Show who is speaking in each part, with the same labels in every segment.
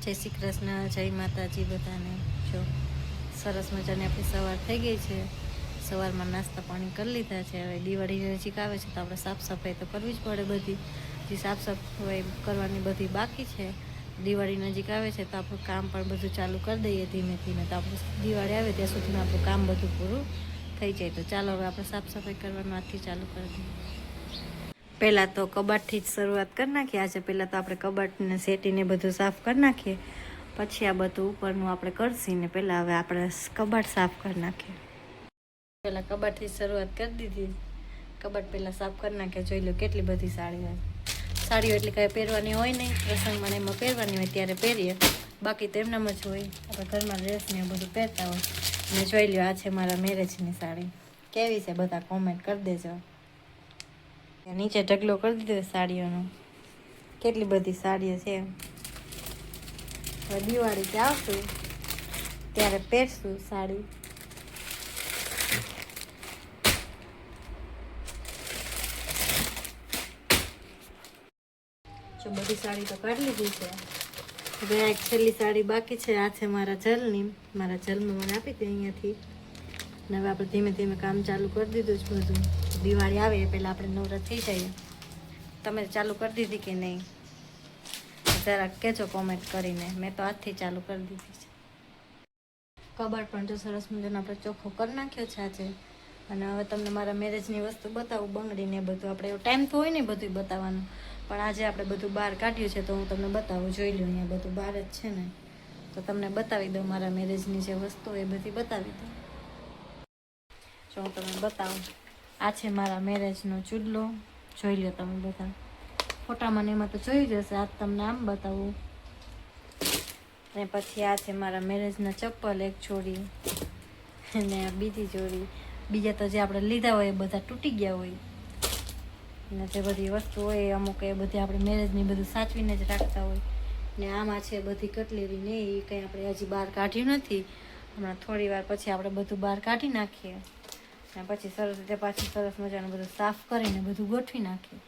Speaker 1: જય શ્રી કૃષ્ણ, જય માતાજી બધાને। જો સરસ મજાની આપણી સવાર થઈ ગઈ છે। સવારમાં નાસ્તા પાણી કરી લીધા છે। હવે દિવાળી નજીક આવે છે તો આપણે સાફ સફાઈ તો કરવી જ પડે બધી, જે સાફ સફાઈ કરવાની બધી બાકી છે। દિવાળી નજીક આવે છે તો આપણું કામ પણ બધું ચાલુ કરી દઈએ ધીમે ધીમે, તો આપણે દિવાળી આવે ત્યાં સુધીમાં આપણું કામ બધું પૂરું થઈ જાય। તો ચાલો હવે આપણે સાફ સફાઈ કરવાનું આજથી ચાલુ કરી દઈએ। પહેલાં તો કબાટથી જ શરૂઆત કરી નાખીએ। આજે પહેલાં તો આપણે કબાટને સેટીને બધું સાફ કરી નાખીએ, પછી આ બધું ઉપરનું આપણે કરશી ને પહેલાં હવે આપણે કબાટ સાફ કરી નાખીએ। પહેલાં કબાટથી શરૂઆત કરી દીધી। કબાટ પહેલાં સાફ કરી નાખીએ। જોઈ લો કેટલી બધી સાડીઓ, સાડીઓ એટલી કાંઈ પહેરવાની હોય નહીં, પ્રસંગમાં એમાં પહેરવાની હોય ત્યારે પહેરીએ, બાકી તો એમનામ જ હોય, આપણે ઘરમાં ડ્રેસને એવું બધું પહેરતા હોય। અને જોઈ લો આ છે મારા મેરેજની સાડી, કેવી છે બધા કોમેન્ટ કરી દેજો। નીચે ઢગલો કરી દીધો સાડીઓનો, કેટલી બધી સાડીઓ છે। હવે દિવાળી કે આવશું ત્યારે પહેરશું સાડી। જો બધી સાડી તો કાઢી લીધી છે। હવે એક છેલ્લી સાડી બાકી છે, આ છે મારા જલની, મારા જલમાં મને આપી હતી અહીંયાથી। અને હવે આપણે ધીમે ધીમે કામ ચાલુ કરી દીધું છે બધું। દિવાળી આવે એ પહેલાં આપણે નવરા થઈ જઈએ। તમે ચાલુ કરી દીધી કે નહીં જરાક કહેજો કોમેન્ટ કરીને। મેં તો આજથી ચાલુ કરી દીધી છે। કબાટ પણ જો સરસ મજાનો આપણે ચોખ્ખો કરી નાખ્યો છે આજે। અને હવે તમને મારા મેરેજની વસ્તુ બતાવું, બંગડીને બધું, આપણે એવો ટાઈમ તો હોય ને બધું બતાવવાનું, પણ આજે આપણે બધું બહાર કાઢ્યું છે તો હું તમને બતાવું। જોઈ લો અહીંયા બધું બહાર જ છે ને, તો તમને બતાવી દઉં મારા મેરેજની જે વસ્તુ એ બધી બતાવી દઉં। જો હું તમને બતાવું, આ છે મારા મેરેજનો ચૂડલો, જોઈ લો તમે બધા ફોટામાં ને એમાં તો જોઈ જશે, આજ તમને આમ બતાવું। અને પછી આ છે મારા મેરેજના ચપ્પલ, એક જોડી, અને બીજી જોડી, બીજા તો જે આપણે લીધા હોય એ બધા તૂટી ગયા હોય, અને જે બધી વસ્તુ હોય એ અમુક એ બધી આપણે મેરેજની બધું સાચવીને જ રાખતા હોય। ને આમાં છે બધી કટલેરી ને એ કંઈ આપણે હજી બહાર કાઢ્યું નથી, હમણાં થોડી વાર પછી આપણે બધું બહાર કાઢી નાખીએ, અને પછી સરસ રીતે પાછી સરસ મજાનું બધું સાફ કરીને બધું ગોઠવી નાખીએ।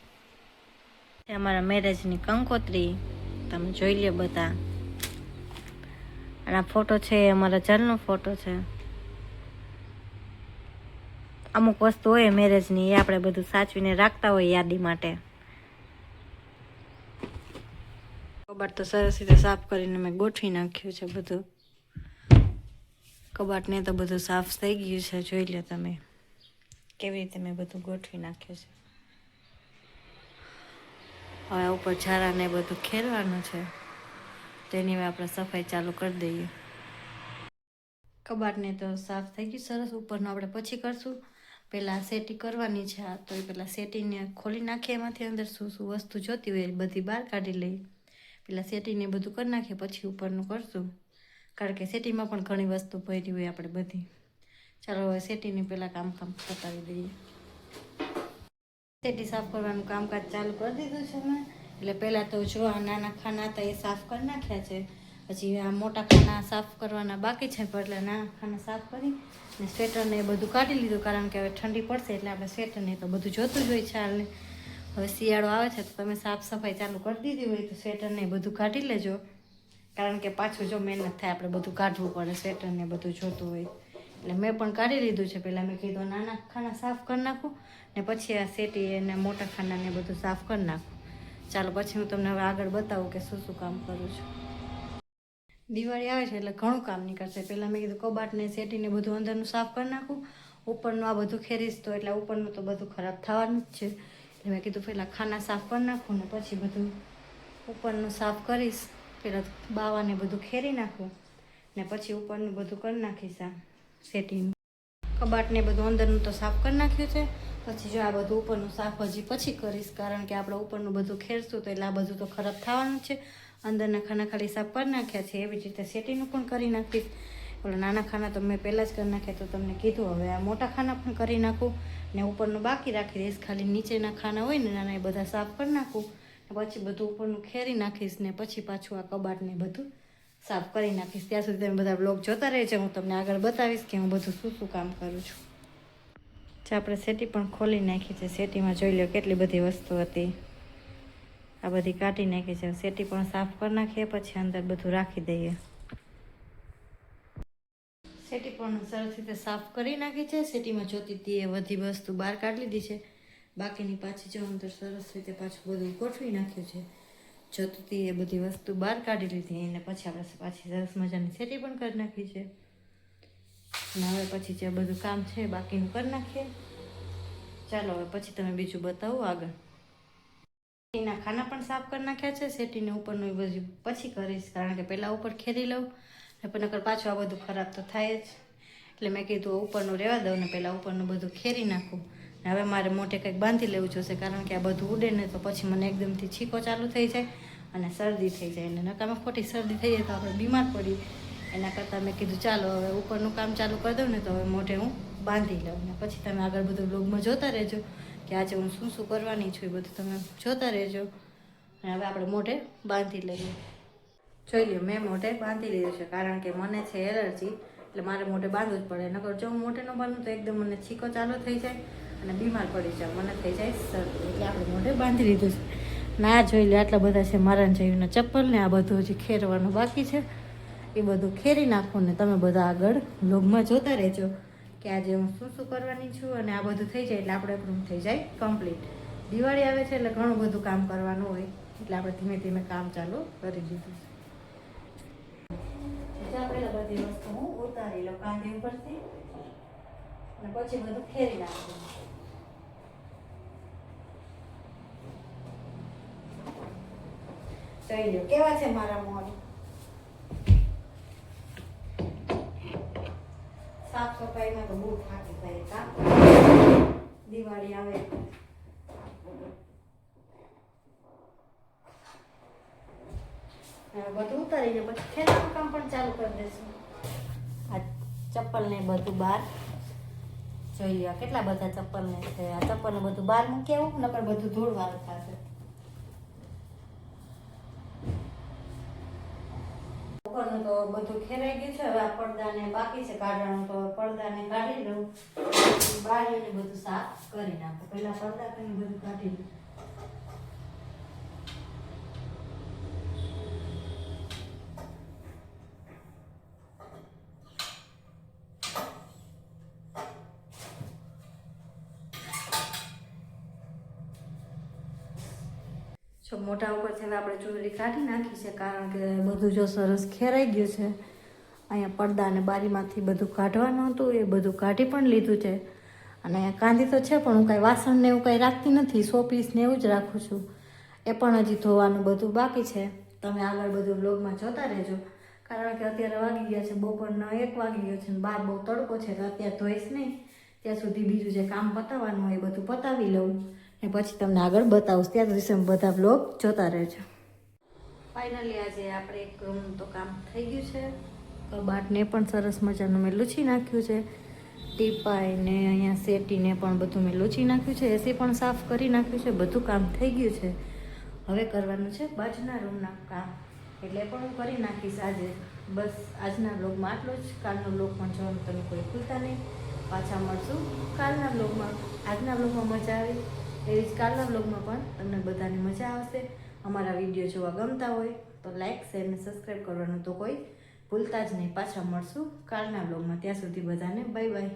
Speaker 1: અમારા મેરેજની કંકોત્રી તમે જોઈ લો બધા, અને આ ફોટો છે એ અમારા જલનો ફોટો છે। અમુક વસ્તુ હોય મેરેજની એ આપણે બધું સાચવીને રાખતા હોય યાદી માટે। કબાટ તો સરસ રીતે સાફ કરીને મેં ગોઠવી નાખ્યું છે બધું। કબાટને તો બધું સાફ થઈ ગયું છે, જોઈ લો તમે કેવી રીતે મેં બધું ગોઠવી નાખ્યું છે। હવે ઉપર ઝારાને બધું ખેરવાનું છે, તેની હવે આપણે સફાઈ ચાલુ કરી દઈએ। કબાટને તો સાફ થઈ ગયું સરસ, ઉપરનું આપણે પછી કરશું, પહેલાં સેટી કરવાની છે। આ તો પહેલાં સેટીને ખોલી નાખીએ, એમાંથી અંદર શું શું વસ્તુ જોતી હોય એ બધી બહાર કાઢી લઈએ। પહેલાં સેટીને બધું કરી નાખીએ પછી ઉપરનું કરશું, કારણ કે સેટીમાં પણ ઘણી વસ્તુ ભરી હોય આપણે બધી। ચાલો હવે સેટીને પહેલાં કામ પતાવી દઈએ। સેટી સાફ કરવાનું કામકાજ ચાલુ કરી દીધું છે મેં। એટલે પહેલાં તો જો આ નાના ખાના હતા એ સાફ કરી નાખ્યા છે, પછી આ મોટા ખાના સાફ કરવાના બાકી છે, એટલે નાના ખાના સાફ કરી ને સ્વેટરને એ બધું કાઢી લીધું, કારણ કે હવે ઠંડી પડશે એટલે આપણે સ્વેટરને તો બધું જોતું જ હોય છે હાલને। હવે શિયાળો આવે છે તો તમે સાફ સફાઈ ચાલુ કરી દીધી હોય તો સ્વેટરને એ બધું કાઢી લેજો, કારણ કે પાછું જો મહેનત થાય, આપણે બધું કાઢવું પડે, સ્વેટરને બધું જોતું હોય, એટલે મેં પણ કાઢી લીધું છે। પહેલાં મેં કીધું નાના ખાના સાફ કરી નાખું ને પછી આ સેટી અને મોટા ખાનાને બધું સાફ કરી નાખું। ચાલો પછી હું તમને હવે આગળ બતાવું કે શું શું કામ કરું છું। દિવાળી આવે છે એટલે ઘણું કામ નીકળશે। પહેલાં મેં કીધું કબાટને સેટીને બધું અંદરનું સાફ કરી નાખું, ઉપરનું આ બધું ખેરીશ તો એટલે ઉપરનું તો બધું ખરાબ થવાનું જ છે, એટલે મેં કીધું પહેલાં ખાના સાફ કરી નાખું ને પછી બધું ઉપરનું સાફ કરીશ। પહેલાં બાવાને બધું ખેરી નાખું ને પછી ઉપરનું બધું કરી નાખીશ આ સેટીનું। કબાટને બધું અંદરનું તો સાફ કરી નાખ્યું છે, પછી જો આ બધું ઉપરનું સાફ હજી પછી કરીશ, કારણ કે આપણે ઉપરનું બધું ખેરશું તો એટલે આ બધું તો ખરાબ થવાનું છે। અંદરના ખાના ખાલી સાફ કરી નાખ્યા છે, એવી જ રીતે સેટીનું પણ કરી નાખીશ। ઓલા નાના ખાના તો મેં પહેલાં જ કરી નાખ્યા, તો તમને કીધું હવે આ મોટા ખાના પણ કરી નાખું ને ઉપરનું બાકી રાખી દઈશ, ખાલી નીચેના ખાના હોય ને નાના એ બધા સાફ કરી નાખું, પછી બધું ઉપરનું ખેરી નાખીશ ને પછી પાછું આ કબાટને બધું સાફ કરી નાખીશ। ત્યાં સુધી તમે બધા બ્લોગ જોતા રહેજો, હું તમને આગળ બતાવીશ કે હું બધું શું શું કામ કરું છું। જે આપણે સેટી પણ ખોલી નાખી છે, સેટીમાં જોઈ લો કેટલી બધી વસ્તુ હતી। આ બધી કાઢી નાખી છે. સેટી પણ સાફ કરી નાખીએ, પછી અંદર બધું રાખી દઈએ. સેટી પણ સરસ રીતે સાફ કરી નાખી છે. સેટીમાં જોતી હતી એ બધી વસ્તુ બહાર કાઢી લીધી છે. બાકીની પાછી જો અંદર સરસ રીતે પાછું બધું ગોઠવી નાખ્યું છે. જોતી હતી એ બધી વસ્તુ બહાર કાઢી લીધી અને પછી આપણે પાછી સરસ મજાની સેટી પણ કરી નાખી છે. અને હવે પછી જે બધું કામ છે બાકીનું કરી નાખીએ. ચાલો હવે પછી તમે બીજું બતાવો આગળ. એના ખાના પણ સાફ કરી નાખ્યા છે. સેટીને ઉપરનું એ બધું પછી કરીશ, કારણ કે પહેલાં ઉપર ખેરી લઉં ને પણ નકર પાછું આ બધું ખરાબ તો થાય જ. એટલે મેં કીધું ઉપરનું રહેવા દઉં ને પહેલાં ઉપરનું બધું ખેરી નાખું. હવે મારે મોઢે કંઈક બાંધી લેવું જોશે, કારણ કે આ બધું ઉડે ને તો પછી મને એકદમથી છીકો ચાલુ થઈ જાય અને શરદી થઈ જાય. અને નકામાં ખોટી શરદી થઈ જાય તો આપણે બીમાર પડીએ. એના કરતાં મેં કીધું ચાલો હવે ઉપરનું કામ ચાલુ કરી દઉં ને તો હવે મોઢે હું બાંધી લઉં. ને પછી તમે આગળ બધું બ્લોગમાં જોતા રહેજો કે આજે હું શું શું કરવાની છું, એ બધું તમે જોતા રહેજો. અને હવે આપણે મોઢે બાંધી લઈએ. જોઈ લો, મેં મોઢે બાંધી લીધું છે, કારણ કે મને છે એલર્જી, એટલે મારે મોઢે બાંધવું જ પડે. નકર જો હું મોઢે ન બાંધું તો એકદમ મને છીકો ચાલુ થઈ જાય અને બીમાર પડી જાય, મને થઈ જાય શરદી. એટલે આપણે મોઢે બાંધી લીધું છે. ના જોઈ લે, આટલા બધા છે મારા જઈના ચપ્પલ ને આ બધું હજી ખેરવાનું બાકી છે. એ બધું ખેરી નાખું ને તમે બધા આગળ બ્લોગમાં જોતા રહેજો કે આજે હું શું શું કરવાની છું. અને આ બધું થઈ જાય એટલે આપણે આપણું થઈ જાય કમ્પ્લીટ. દિવાળી આવે છે એટલે ઘણું બધું કામ કરવાનું હોય, એટલે આપણે ધીમે ધીમે કામ ચાલુ કરી દીધું છે. પહેલાં બધી વસ્તુ હું ઉતારી લઉં કાંધી ઉપરથી અને પછી બધું ખેરી નાખું. જોઈ લો કેવા છે મારા મોઢ. સાફ સફાઈમાં તો બહુ થાકી જાય કામ દિવાળી આવે. બધું ઉતારીને પછી ખેતરનું કામ પણ ચાલુ કરી દઈશું. આ ચપ્પલ ને બધું બહાર જોઈ લો, કેટલા બધા ચપ્પલ ને છે. આ ચપ્પલ ને બધું બહાર મૂકી આવું, નકર બધું ધૂળવાળું થશે. ઉપરનું તો બધું ખેરાઈ ગયું છે. હવે આ પડદાને બાકી છે કાઢવાનું, તો પડદાને કાઢી લઉં, બારીને બધું સાફ કરી નાખું. પહેલા પડદા કરીને બધું કાઢી લઉં. જો મોઢા ઉપરથી હવે આપણે ચોરી કાઢી નાખી છે, કારણ કે બધું જો સરસ ખેરાઈ ગયું છે. અહીંયા પડદા અને બારીમાંથી બધું કાઢવાનું હતું, એ બધું કાઢી પણ લીધું છે. અને કાંધી તો છે, પણ હું કાંઈ વાસણ ને એવું કાંઈ રાખતી નથી, શોપીસ ને એવું જ રાખું છું. એ પણ હજી ધોવાનું બધું બાકી છે. તમે આગળ બધું બ્લોગમાં જોતા રહેજો, કારણ કે અત્યારે વાગી ગયા છે બપોરના 1 વાગી ગયો છે ને બહાર બહુ તડકો છે. તો અત્યારે ધોઈશ નહીં, ત્યાં સુધી બીજું જે કામ પતાવવાનું હોય એ બધું પતાવી લઉં ને પછી તમને આગળ બતાવું. ત્યાં સુધી બધા બ્લોગ જોતા રહેજો. ફાઇનલી આજે આપણે એક રૂમનું તો કામ થઈ ગયું છે. કબાટને પણ સરસ મજાનું મેં લૂછી નાખ્યું છે. ટીપાઈને અહીંયા સેટીને પણ બધું મેં લૂછી નાખ્યું છે. એસી પણ સાફ કરી નાખ્યું છે. બધું કામ થઈ ગયું છે. હવે કરવાનું છે બાજુના રૂમના કામ, એટલે પણ હું કરી નાખીશ આજે. બસ આજના બ્લોગમાં આટલું જ. કાલનો બ્લોગ પણ જોવાનું તમે કોઈ ભૂલતા નહીં. પાછા મળશું કાલના બ્લોગમાં. આજના બ્લોગમાં મજા આવી એવી જ કાલના બ્લોગમાં પણ તમને બધાને મજા આવશે. અમારા વિડીયો જોવા ગમતા હોય તો લાઇક, શેર અને સબસ્ક્રાઈબ કરવાનું તો કોઈ ભૂલતા જ નહીં. પાછા મળશું કાલના બ્લોગમાં. ત્યાં સુધી બધાને બાય બાય.